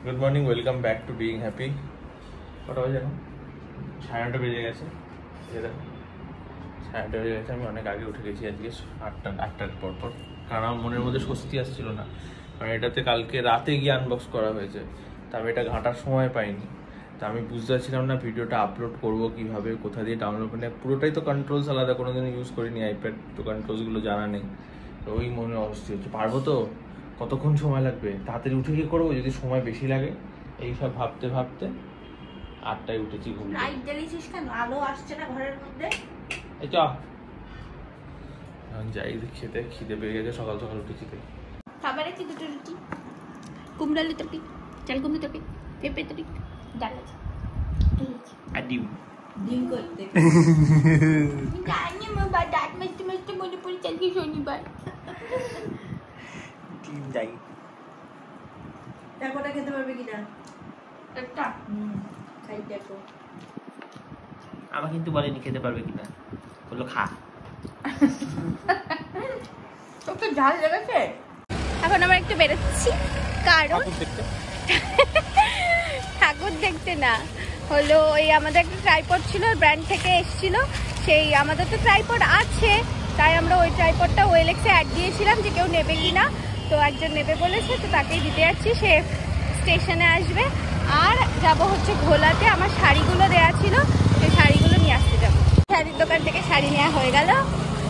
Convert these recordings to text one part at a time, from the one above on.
Good morning, welcome back to being happy. কটা বাজে এখন? 9:30 বেজে গেছে। দেখো 9:30 বেজে গেছে। আমি অনেক আগে উঠে গেছি আজকে, 8টার পর। কারণ আমার মনের মধ্যে স্বস্তি আসছিল না, কারণ এটাতে কালকে রাতে গিয়ে আনবক্স করা হয়েছে। তা আমি এটা ঘাঁটার সময় পাইনি। তা আমি বুঝতে পারছিলাম না ভিডিওটা আপলোড করবো কীভাবে, কোথা দিয়ে ডাউনলোড, মানে পুরোটাই তো কন্ট্রোলস আলাদা, কোনোদিন ইউজ করিনি আইপ্যাড, তো কন্ট্রোলসগুলো জানা নেই। তো ওই মনে অবস্থা হচ্ছে, পারবো তো? কতক্ষণ সময় লাগবে? তাড়াতাড়ি উঠে গিয়ে করবো, যদি সময় বেশি লাগে। এইসব ভাবতে ভাবতে 8টায় উঠেছি ঘুম। লাইট জ্বালিয়েছিস কেন? আলো আসছে না ঘরের মধ্যে? এই চ যাই খেতে, খিদে পেয়ে গেছে, সকাল সকাল উঠেছি। তাই খাবারে কি দুটো রুটি, কুমড়ালু তরকারি, চাল কুমড়ো তরকারি, পেঁপে তরকারি, ডাল আছে আর ডিম ডিম করতে জানি মা দাঁত মাজতে মাজতে মনে পড়ে কালকে শনিবার। ডিম যাই দেখোটা খেতে পারবে কিনা একটা খাই দেখো। আমার কিন্তু বলেনি খেতে পারবে কিনা, বললো খা। তোকে ঝাল লেগেছে? এখন আমরা একটু বেরোচ্ছি, কারণ ঠাকুর দেখতে না, হলো ওই আমাদের একটা ট্রাইপড ছিল, ব্র্যান্ড থেকে এসেছিল। সেই আমাদের তো ট্রাইপড আছে, তাই আমরা ওই ট্রাইপডটা ওয়েলেক্সে অ্যাড দিয়েছিলাম যে কেউ নেবে কিনা। তো একজন নেবে বলেছে, তো তাকেই দিতে যাচ্ছি। সে স্টেশনে আসবে, আর যাব হচ্ছে ঘোলাতে। আমার শাড়িগুলো দেওয়া ছিল, সেই শাড়িগুলো নিয়ে আসতে যাবো। শাড়ির দোকান থেকে শাড়ি নেওয়া হয়ে গেল,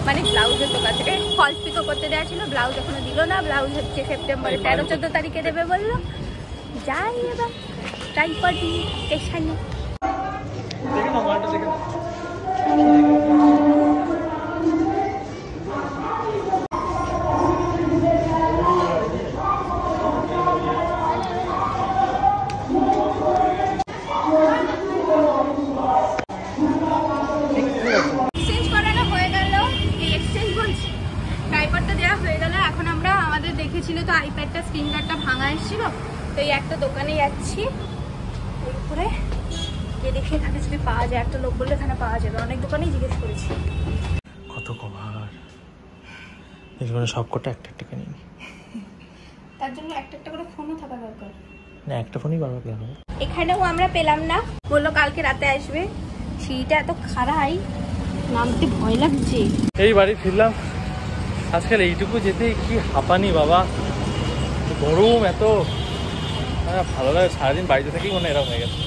মানে ব্লাউজের দোকান থেকে ফলস পিকো করতে দেওয়া ছিল। ব্লাউজ এখনো দিল না, ব্লাউজ হচ্ছে সেপ্টেম্বরে 13-14 তারিখে দেবে বললো। যাই এবার ট্রাইপড নিয়ে স্টেশনে। দেখেছিল তো আইপ্যাডটা স্ক্রিন গার্ডটা ভাঙা এসেছিল, তো এই একটা দোকানে যাচ্ছি। এরপরে গিয়ে দেখি এখানে যদি পাওয়া যায়, একটা লোক বললে এখানে পাওয়া যাবে। অনেক দোকানেই জিজ্ঞেস করেছি। কত কভার, এগুলো সব কটা একটা একটা কিনে নি। তার জন্য একটা একটা করে ফোনও থাকা দরকার। না, একটা ফোনই বারবার কেন? এখানেও আমরা পেলাম না, বললো কালকে রাতে আসবে। সিঁড়িটা এত খাড়াই, নামতে ভয় লাগছে। এই বাড়ি ফিরলাম। আজকাল এইটুকু যেতে কি হাঁপানি বাবা, গরম এত, ভালো লাগে। সারাদিন বাড়িতে থেকেই মনে এরকম হয়ে গেছে।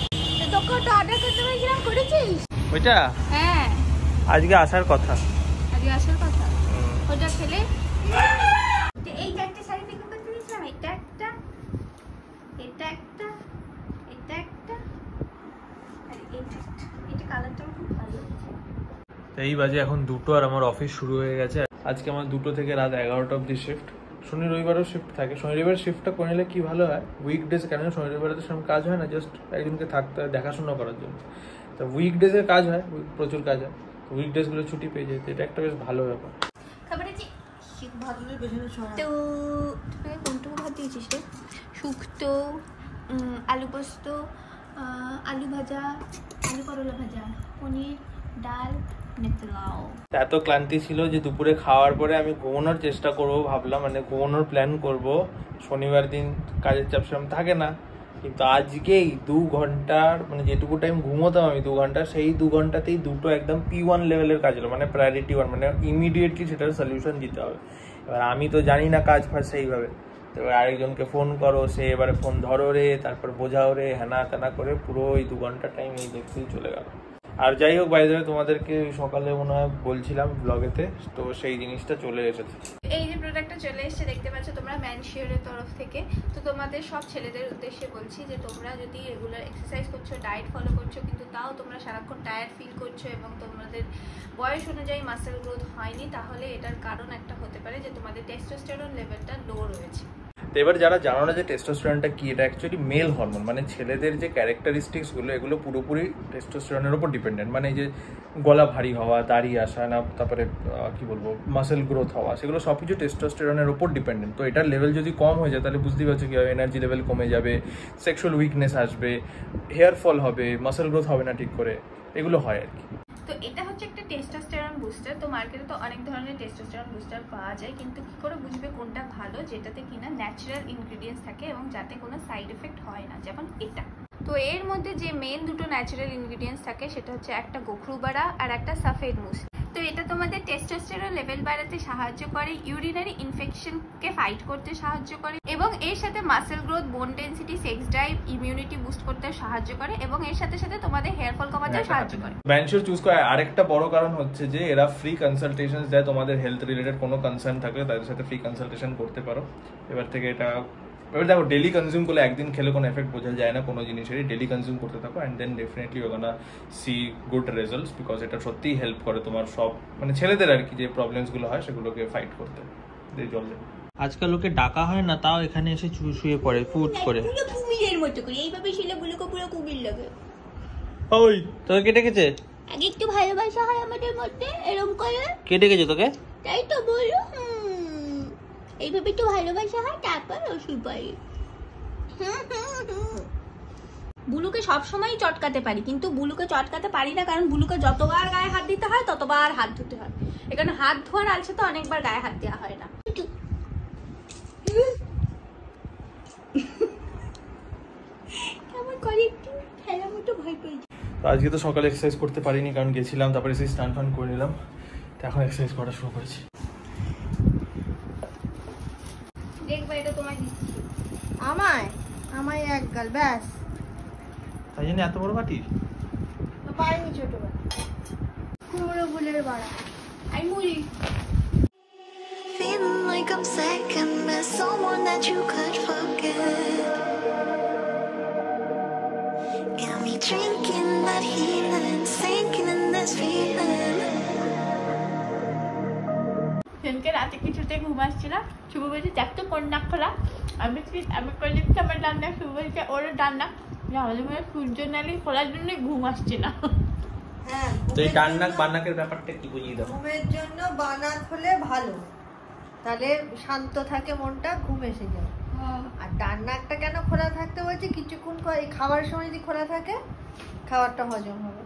ওইটা হ্যাঁ আজকে আসার কথা, আজকে আসার কথা। ওটা খেলে এই চারটে শাড়ি পিক করতে দিয়েছিলাম, এটা একটা, এটা একটা, এটা একটা, আর এটা একটা। এটা কালারটা খুব ভালো লাগছে। এই বাজে এখন 2টো, আর আমার অফিস শুরু হয়ে গেছে। আজকে আমার 2টো থেকে রাত 11টা অব্দি শিফট। শনি রবিবারও শিফট থাকে। শনি রবিবার শিফটটা করে নিলে কি ভালো হয়, উইকডেজ, কেন শনি রবিবারে তো সেরকম কাজ হয় না, জাস্ট একজনকে থাকতে হয় দেখাশোনা করার জন্য। তো উইকডেজের কাজ হয়, প্রচুর কাজ হয়, উইকডেজগুলো ছুটি পেয়ে যায়, এটা একটা বেশ ভালো ব্যাপার। খাবারে যে ভাতগুলোর পেছনে তো তুই কোনটুকু ভাত দিয়েছিস রে? শুক্তো, আলু পোস্ত, আলু ভাজা, আলু করলা ভাজা, পনির, ডাল, এত ক্লান্তি ছিল যে দুপুরে খাওয়ার পরে আমি ঘুমানোর চেষ্টা করবো ভাবলাম, মানে ঘুমানোর প্ল্যান করব। শনিবার দিন কাজের চাপ সেরকম থাকে না, কিন্তু আজকেই 2 ঘন্টার, মানে যেটুকু টাইম ঘুমোতাম আমি 2 ঘন্টা, সেই 2 ঘন্টাতেই 2টো একদম P1 লেভেলের কাজ হলো, মানে প্রায়োরিটি 1, মানে ইমিডিয়েটলি সেটার সলিউশন দিতে হবে। এবার আমি তো জানি না কাজ ফাজ সেইভাবে, তো এবার আরেকজনকে ফোন করো, সে এবারে ফোন ধরো রে, তারপর বোঝাও রে, হেনা তেনা করে পুরো ওই 2 ঘন্টা টাইম এই দেখতেই চলে গেল। আর যাই হোক, বাই দ্য ওয়ে তোমাদেরকে সকালে মনে হয় বলছিলাম ব্লগেতে, তো সেই জিনিসটা চলে এসেছে। এই যে প্রোডাক্টটা চলে এসেছে, দেখতে পাচ্ছ তোমরা, ম্যানশিওরের তরফ থেকে। তো তোমাদের সব ছেলেদের উদ্দেশ্যে বলছি যে তোমরা যদি রেগুলার এক্সারসাইজ করছো, ডায়েট ফলো করছো, কিন্তু তাও তোমরা সারাক্ষণ টায়ার্ড ফিল করছো এবং তোমাদের বয়স অনুযায়ী মাসেল গ্রোথ হয়নি, তাহলে এটার কারণ একটা হতে পারে যে তোমাদের টেস্টোস্টেরন লেভেলটা লো রয়েছে। তো এবার যারা জানো না যে টেস্টোস্টেরনটা কি, এটা অ্যাকচুয়ালি মেল হরমোন, মানে ছেলেদের যে ক্যারেক্টারিস্টিক্সগুলো এগুলো পুরোপুরি টেস্টোস্টেরনের উপর ডিপেন্ডেন্ট। মানে এই যে গলা ভারী হওয়া, দাড়ি আসা না, তারপরে কি বলবো, মাসেল গ্রোথ হওয়া, সেগুলো সব কিছু টেস্টোস্টেরনের উপর ডিপেন্ডেন্ট। তো এটার লেভেল যদি কম হয়ে যায় তাহলে বুঝতেই পারছো কি হবে, এনার্জি লেভেল কমে যাবে, সেক্সুয়াল উইকনেস আসবে, হেয়ার ফল হবে, মাসেল গ্রোথ হবে না ঠিক করে, এগুলো হয় আর কি। তো তো এটা হচ্ছে একটা টেস্টোস্টেরন বুস্টার। তো মার্কেটে তো অনেক ধরনের টেস্টোস্টেরন বুস্টার পাওয়া যায়, কিন্তু কি করে বুঝবে কোনটা ভালো? যেটাতে কিনা ন্যাচারাল ইনগ্রিডিয়েন্টস থাকে এবং যাতে কোনো সাইড এফেক্ট হয় না, যেমন এটা। তো এর মধ্যে যে মেন দুটো ন্যাচারাল ইনগ্রিডিয়েন্টস থাকে সেটা হচ্ছে একটা গোখরুবাড়া আর একটা সাফেদ মুস। তো এটা তোমাদের টেস্টোস্টেরন লেভেল বাড়াতে সাহায্য করে, ইউরিনারি ইনফেকশনকে ফাইট করতে সাহায্য করে, এবং এর সাথে মাসেল গ্রোথ, বোন density, sex drive, immunity boost করতে সাহায্য করে, এবং এর সাথে সাথে তোমাদের হেয়ার ফল কমাতেও সাহায্য করে। ভ্যানশিওর চুজ করার আরেকটা বড় কারণ হচ্ছে যে এরা ফ্রি কনসালটেশনস দেয়। তোমাদের হেলথ রিলেটেড কোনো কনসার্ন থাকলে তাদের সাথে ফ্রি কনসালটেশন করতে পারো। এবার থেকে এটা এবার দেখো, ডেলি কনজিউম করলে একদিন খেলে কোনো এফেক্ট বোঝা যায় না কোনো জিনিসেরই। ডেলি কনজিউম করতে থাকো and then definitely you gonna see good results, because এটা সত্যিই হেল্প করে তোমার সব মানে ছেলেদের আর কি যে প্রবলেমসগুলো হয় সেগুলোকে ফাইট করতে। জল দেবে। আজকাল লোকে ডাকা হয় না, তাও এখানে এসে শুয়ে পড়ে ফুট করে কুমিরের মতো করে। এইভাবে ছেলেগুলোকে পুরো কুমির লাগে। ওই তোকে কে ডেকেছে? আগে একটু ভালোবাসা হয় আমাদের মধ্যে, এরকম করে। কে ডেকেছে তোকে? তাই তো বলো, এইভাবে একটু ভালোবাসা হয়, তারপর ওষুধ পাই। বুলুকে সবসময় চটকাতে পারি, কিন্তু বুলুকে চটকাতে পারি না, কারণ বুলুকে যতবার গায়ে হাত দিতে হয় ততবার হাত ধুতে হয়। এখানে হাত ধোয়ার আলছে তো অনেকবার গায়ে হাত দেওয়া হয় না। কেমন করে একটু খেলার মতো ভয় পেয়েছি। আজকে তো সকালে এক্সারসাইজ করতে পারিনি, কারণ গেছিলাম, তারপরে এসে স্নান ফান করে নিলাম। তো এখন এক্সারসাইজ করা শুরু করেছি। দেখবে এটা তোমায় দিচ্ছি। আমায় এক গাল ব্যাস। তাই জন্য এত বড় বাটি পারিনি ছোটবেলা। কুমড়ো ফুলের বাড়া। আই মুড়ি। Feeling like I'm second best, someone that you could forget. Got me drinking that healing, sinking in this feeling. সেদিনকে রাতে কিছুতে ঘুম আসছিল, শুভ বলছে দেখতো কোন নাক খোলা। আমি করে দিচ্ছি আমার ডান্না, শুভ বলছে ওর ডান্না। আমাদের মনে সূর্য নালি খোলার জন্য ঘুম আসছে না। হ্যাঁ, তো এই ডান্নাক বান্নাকের ব্যাপারটা কি বুঝিয়ে দাও? ঘুমের জন্য বানাত হলে ভালো, তাহলে শান্ত থাকে মনটা, ঘুম এসে যায়। আর ডান্নাকটা কেন খোলা থাকতে বলছে? কিছুক্ষণ খাওয়ার সময় যদি খোলা থাকে খাবারটা হজম হবে,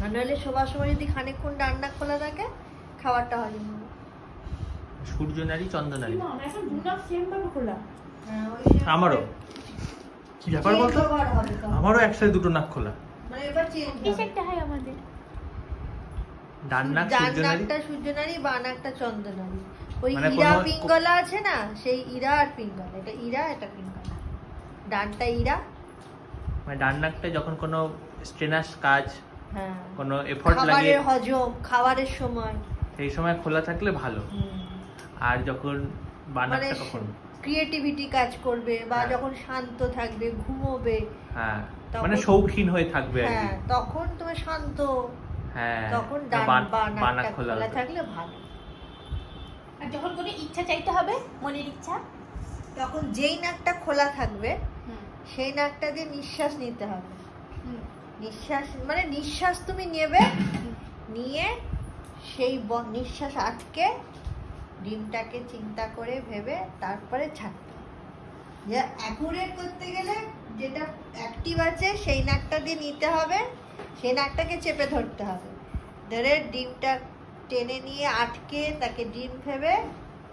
আর নাহলে শোবার সময় যদি খানিকক্ষণ ডান্নাক খোলা থাকে খাবারটা হজম হবে। সূর্য নারী চন্দ্র নারী। আমরা এখন দুনাক সেম ভাবে খোলা। হ্যাঁ, ওই আমারও কি ব্যাপার বলতো? আমারও একসাথে দুটো নাক খোলা। মানে এবার চেঞ্জ এই একটা হয় আমাদের। ডান্নাক সূর্য নারী, ডান্নাকটা সূর্য নারী, বানাকটা চন্দ্র নারী। ওই মানে ইরা কোনো- পিঙ্গলা আছে না, সেই ইরা আর পিঙ্গলা। এটা ইরা, এটা পিঙ্গলা। ডানটা ইরা। মানে ডান্নাকটা যখন কোনো স্ট্রেনাস কাজ, হ্যাঁ, কোনো এফর্ট লাগিয়ে খাবারের হজম, খাবারের সময় এই সময় খোলা থাকলে ভালো। আর যখন মানে বান্নাকটা কখন? ক্রিয়েটিভিটি কাজ করবে, বা হ্যাঁ। যখন শান্ত থাকবে, ঘুমোবে, হ্যাঁ, তখন- মানে শৌখিন হয়ে থাকবে আর কি। হ্যাঁ, তখন তুমি শান্ত, হ্যাঁ, তখন তো বানাক বানাকটা খোলা খোলা হতো। থাকলে ভালো। আর যখন কোনো ইচ্ছা চাইতে হবে, মনের ইচ্ছা, তখন যেই নাকটা খোলা থাকবে সেই নাকটা দিয়ে নিঃশ্বাস নিতে হবে। নিঃশ্বাস মানে নিঃশ্বাস তুমি নেবে, নিয়ে সেই নিঃশ্বাস আটকে ডিমটাকে চিন্তা করে ভেবে তারপরে ছাড়তে হবে। যে অ্যাকুরেট করতে গেলে যেটা অ্যাক্টিভ আছে সেই নাকটা দিয়ে নিতে হবে, সেই নাকটাকে চেপে ধরতে হবে, ধরে ডিমটা টেনে নিয়ে আটকে তাকে ডিম ভেবে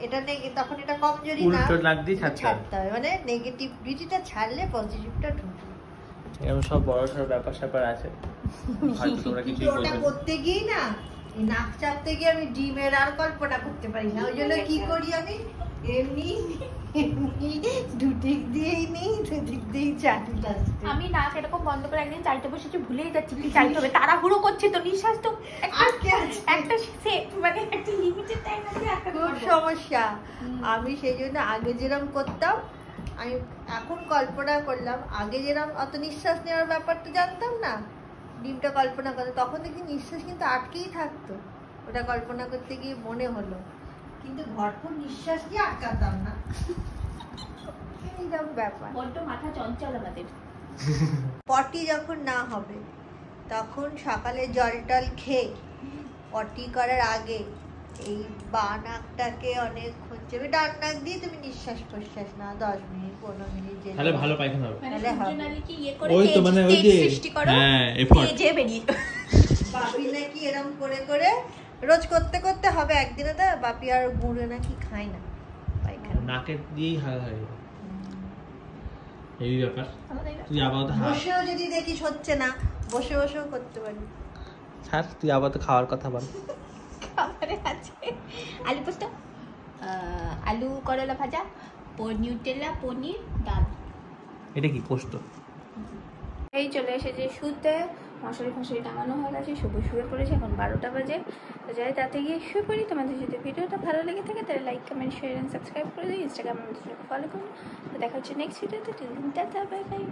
এটা তখন এটা কমজোরি না, উল্টো নাক দিয়ে ছাড়তে হবে। ছাড়তে হবে। মানে নেগেটিভিটিটা ছাড়লে পজিটিভটা ঢুকবে। এরকম সব বড় সড় ব্যাপার স্যাপার আছে, হয়তো তোমরা কিছুই কিন্তু ওটা বোঝো না। করতে গিয়ে না, এই নাক চাপতে গিয়ে আমি ডিমের আর কল্পনা করতে পারি না। ওই জন্য কি করি আমি, এমনি দুদিক দিয়েই নিই, দুদিক দিয়েই চাটু। আমি নাক এরকম বন্ধ করে একদিন চাইতে বসেছি, ভুলেই যাচ্ছি কি চাইতে হবে, তাড়াহুড়ো করছি তো, নিঃশ্বাস তো একটা মানে একটা লিমিটেড টাইম আছে, একটা খুব সমস্যা। আমি সেই জন্য আগে যেরকম করতাম, আমি এখন কল্পনা করলাম, আগে যেরকম অত নিঃশ্বাস নেওয়ার ব্যাপারটা জানতাম না, ডিমটা কল্পনা করতে তখন দেখি নিঃশ্বাস কিন্তু আটকেই থাকতো। ওটা কল্পনা করতে গিয়ে মনে হলো, কিন্তু ভরপুর নিঃশ্বাস দিয়ে আটকাতাম না। এইরকম ব্যাপার। বড্ড মাথা চঞ্চল আমাদের। পটি যখন না হবে তখন সকালে জল টল খেয়ে পটি করার আগে এই বা নাকটাকে অনেকক্ষণ চেপে ডান নাক দিয়ে তুমি নিঃশ্বাস প্রশ্বাস না 10 মিনিট 15 মিনিট যে তাহলে ভালো পায়খানা হবে। মানে তাহলে হবে। সূর্যনালী কি ইয়ে করে ওই তো মানে ওই যে সৃষ্টি করো, হ্যাঁ এফর্ট। তেজে বেরিয়ে বাপি নাকি এরম করে করে রোজ করতে করতে হবে একদিনে তো বাপি আর গুঁড়ো নাকি খায় না পায়খানা। নাকের দিয়েই হয় এই ব্যাপার। তুই আপাতত বসেও যদি দেখিস হচ্ছে না, বসে বসেও করতে পারি। ছাড়, তুই আপাতত খাওয়ার কথা বল। খাবারে আছে আলু পোস্ত, আলু করলা ভাজা, নিউটেলা, পনির, ডাল। এটা কি পোস্ত? এই চলে এসেছে শুতে, মশারি ফশারি টাঙানো হয়ে গেছে, শুয়ে পড়েছে, এখন 12টা বাজে। তো যাই তাতে গিয়ে শুয়ে পড়ি। তোমাদের যদি ভিডিওটা ভালো লেগে থাকে তাহলে like comment share and subscribe করে দিই। ইনস্টাগ্রামে ফলো করুন। তো দেখা হচ্ছে নেক্সট ভিডিওতে। Tata, bye bye.